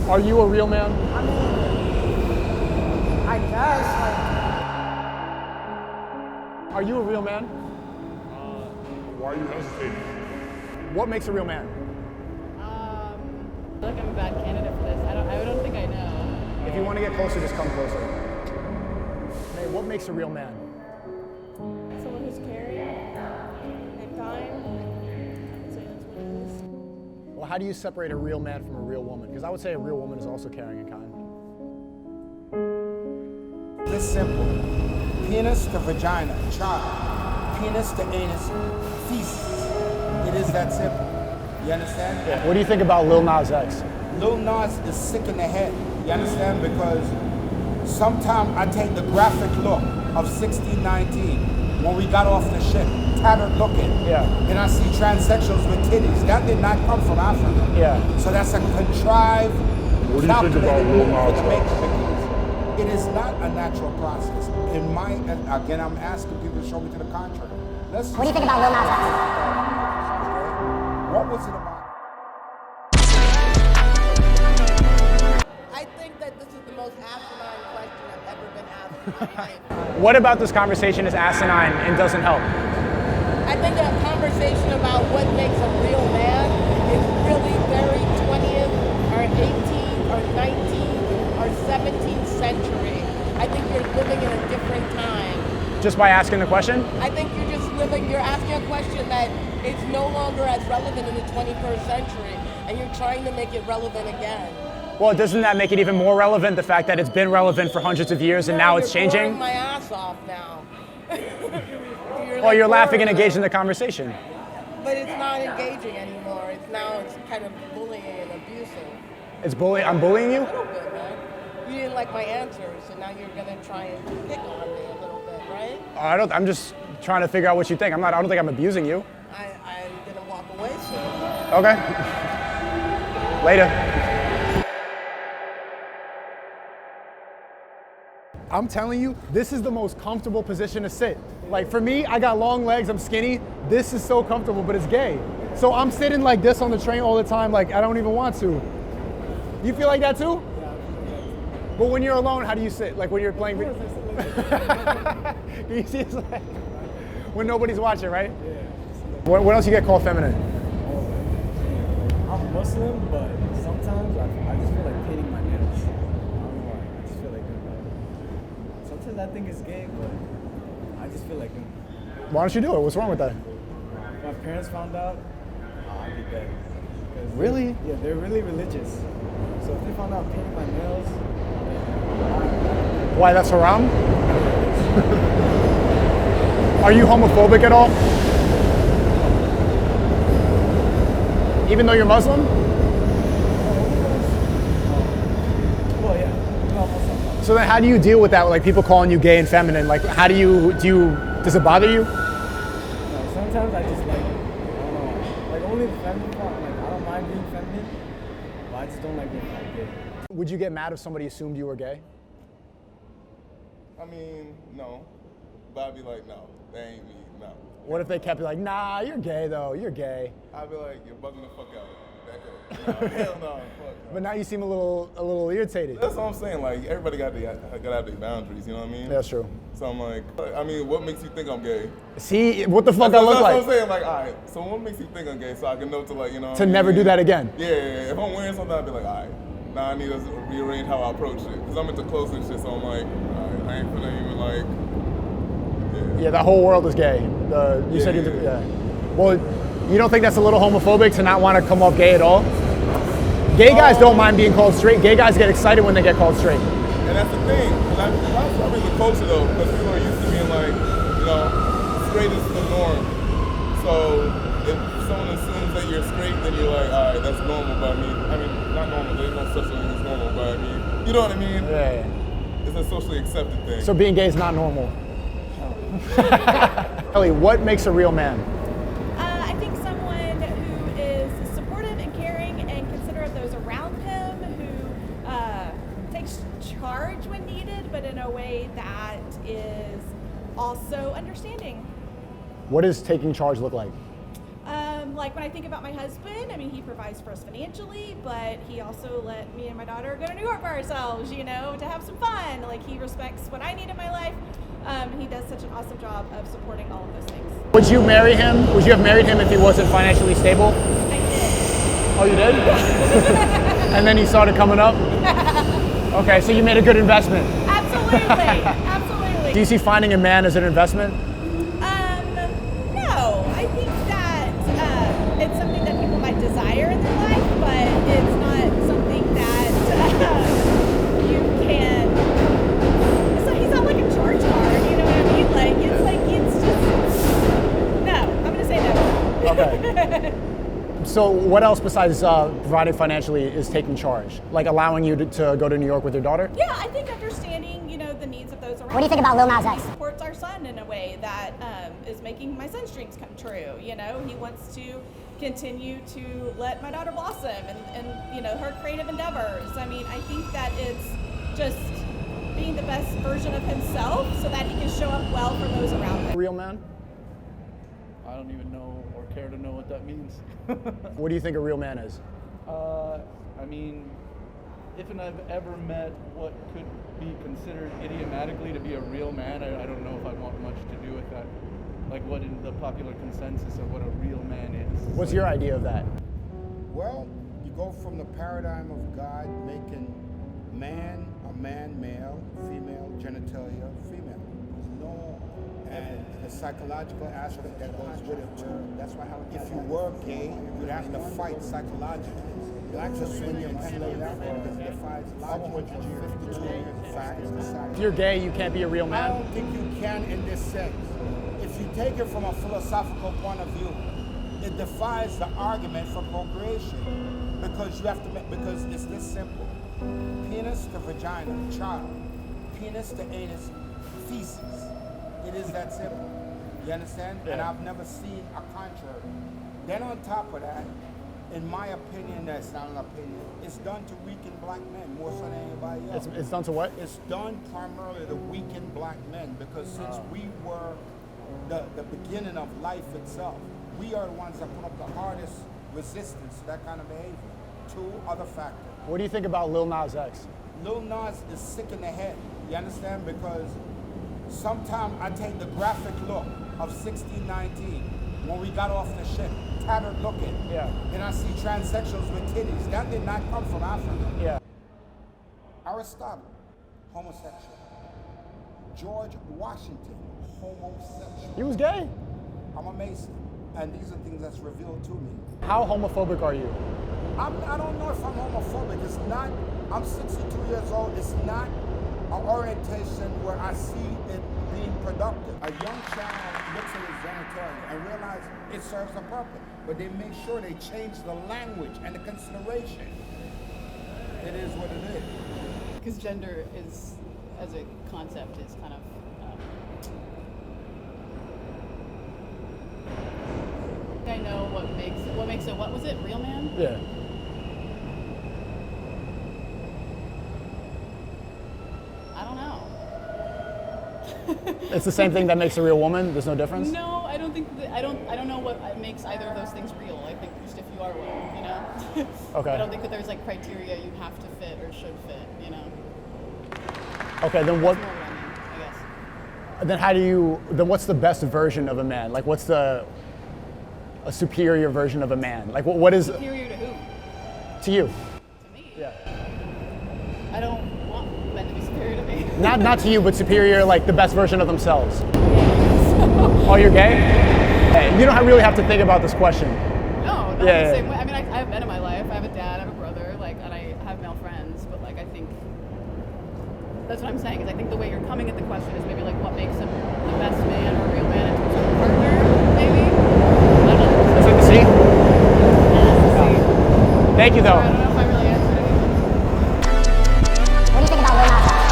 Are you a real man? I mean, I guess, Are you a real man? Why are you hesitating? What makes a real man? I feel like I'm a bad candidate for this. I don't think I know. If you want to get closer, just come closer. Hey, what makes a real man? Someone who's caring and kind. I'd say that's what it is. Well, how do you separate a real man from a real woman? Because I would say a real woman is also caring and kind. This simple. Penis to vagina, child. Penis to anus, feces. It is that simple. You understand? Yeah. What do you think about Lil Nas X? Lil Nas is sick in the head. You understand? Because sometimes I take the graphic look of 1619 when we got off the ship, tattered looking. Yeah. And I see transsexuals with titties. That did not come from Africa. Yeah. So that's a contrived, What do you think about calculated Lil move for Nas the X? making. It is not a natural process. In my, again, I'm asking people to show me to the contrary. What do you think about Lil Nas X? What was it about? I think that this is the most asinine question I've ever been asked in my life. What about this conversation is asinine and doesn't help? I think a conversation about what makes a real man is really very 20th or 18th or 19th or 17th century. I think you're living in a different time. Just by asking the question? I think you're asking a question that is no longer as relevant in the 21st century, and you're trying to make it relevant again. Well, doesn't that make it even more relevant, the fact that it's been relevant for hundreds of years and now it's You're changing? blowing my ass off now. Well, you're laughing and boring. engaged in the conversation. But it's not engaging anymore. It's kind of bullying and abusive. I'm bullying you? A little bit, man. You didn't like my answers, so now you're gonna try and pick on me a little bit, right? I'm just trying to figure out what you think. I don't think I'm abusing you. I'm gonna walk away soon. Okay. Later. I'm telling you, this is the most comfortable position to sit. Like for me, I got long legs, I'm skinny. This is so comfortable, but it's gay. So I'm sitting like this on the train all the time, like I don't even want to. You feel like that too? But when you're alone, how do you sit? Like when you're playing video? Can you see his leg? When nobody's watching, right? Yeah. What else you get called feminine? I'm Muslim, but sometimes I just feel like painting my nails. I don't know why. I just feel like doing that. Sometimes I think it's gay, but I just feel like doing it. Why don't you do it? What's wrong with that? If my parents found out, I'd be dead. Really? Yeah, they're really religious. So if they found out painting my nails, Why, that's haram? Are you homophobic at all? Even though you're Muslim? well, yeah. No, I'm Muslim. So then how do you deal with that, like people calling you gay and feminine? Like how does it bother you? No, sometimes I just like, I don't know, like only the feminine part, like I don't mind being feminine, but I just don't like being called gay. Would you get mad if somebody assumed you were gay? I mean, no. But I'd be like, no, that ain't me, no. What if they kept like, nah, you're gay though, you're gay. I'd be like, you're bugging the fuck out. Back up. No, hell no, fuck no. But now you seem a little irritated. That's what I'm saying, like, everybody gotta have their boundaries, you know what I mean? That's true. So I'm like, I mean, what makes you think I'm gay? See, what the fuck I look That's like? what I'm saying, like, all right, so what makes you think I'm gay so I can know to like, you know. To never do that again. Yeah, if I'm wearing something, I'd be like, all right, now I need to rearrange how I approach it. Because I'm into clothes and shit, so I'm like, all right, I ain't finna even like, Yeah, that whole world is gay. You said yeah. Well, you don't think that's a little homophobic to not want to come off gay at all? Gay guys don't mind being called straight. Gay guys get excited when they get called straight. And that's the thing. I mean, the culture though, because people are used to being like, you know, straight is the norm. So if someone assumes that you're straight, then you're like, all right, that's normal. But I mean, not normal. There's no such thing as normal. But I mean, you know what I mean? Yeah. It's a socially accepted thing. So being gay is not normal. Ellie, what makes a real man? I think someone who is supportive and caring and considerate of those around him, who takes charge when needed, but in a way that is also understanding. What does taking charge look like? like when I think about my husband, I mean, he provides for us financially, but he also let me and my daughter go to New York by ourselves, you know, to have some fun. Like, he respects what I need in my life. He does such an awesome job of supporting all of those things. Would you marry him? Would you have married him if he wasn't financially stable? I did. Oh, you did? And then he started coming up? Okay, so you made a good investment. Absolutely. Absolutely. Do you see finding a man as an investment? No. I think that it's something that people might desire in their life, but it's not something that you can. He's not like a charge card, you know what I mean? It's just. No, I'm going to say no. Okay. So what else besides providing financially is taking charge? Like allowing you to go to New York with your daughter? Yeah, I think understanding, you know, the needs of those around. What do you think about Lil Nas X? Supports our son in a way that is making my son's dreams come true. You know, he wants to continue to let my daughter blossom and you know, her creative endeavors. I mean, I think that it's just being the best version of himself so that he can show up well for those around him. Real man? I don't even know or care to know what that means. What do you think a real man is? I mean, if and I've ever met what could be considered idiomatically to be a real man, I don't know if I want much to do with that. Like what in the popular consensus of what a real man is. What's your idea of that? Well, you go from the paradigm of God making man, male, female, genitalia, female. And the psychological aspect that goes with it too. That's why if you were gay, you'd have to fight psychologically. You have to swing your pendulum that way because it defies logic. 52 facts. If you're gay, you can't be a real I man? don't think you can in this sense. If you take it from a philosophical point of view, it defies the argument for procreation because you have to make, because it's this simple. Penis to vagina, child. Penis to anus, feces. It is that simple. You understand? Yeah. And I've never seen a contrary. Then on top of that, in my opinion, that's not an opinion, it's done to weaken black men more so than anybody else. It's done to what? It's done primarily to weaken black men because since we were the beginning of life itself, we are the ones that put up the hardest resistance to that kind of behavior. Two other factors. What do you think about Lil Nas X? Lil Nas is sick in the head. You understand? Because sometimes I take the graphic look of 1619 when we got off the ship, tattered looking. Yeah. Then I see transsexuals with titties. That did not come from Africa. Yeah. Aristotle, homosexual. George Washington, homosexual. He was gay? I'm a Mason, and these are things that's revealed to me. How homophobic are you? I don't know if I'm homophobic. It's not, I'm 62 years old. It's not an orientation where I see it being productive. A young child looks at his genitalia and realizes it serves a purpose, but they make sure they change the language and the consideration. It is what it is. Because gender is, as a concept, is kind of I know what makes it, what was it, real man? Yeah. I don't know. It's the same thing that makes a real woman? There's no difference? No, I don't think that, I don't know what makes either of those things real. I think just if you are one, you know? Okay. I don't think that there's like criteria you have to fit or should fit, you know? Okay, then what? That's more what I mean, I guess. Then what's the best version of a man? Like what's a superior version of a man? Like what is? Superior to who? To you. To me? Yeah. I don't want men to be superior to me. Not to you, but superior, like the best version of themselves. Oh, you're gay? Hey, you don't really have to think about this question. No, not the same way. I mean, I have men in my life. I have a dad, I have a brother, like, and I have male friends. But like, I think that's what I'm saying. Is I think the way you're coming at the question is maybe like what makes him the best man or a real man in terms of a partner, maybe. I don't know. Is that the C? Yeah, that's the C. Thank you, though.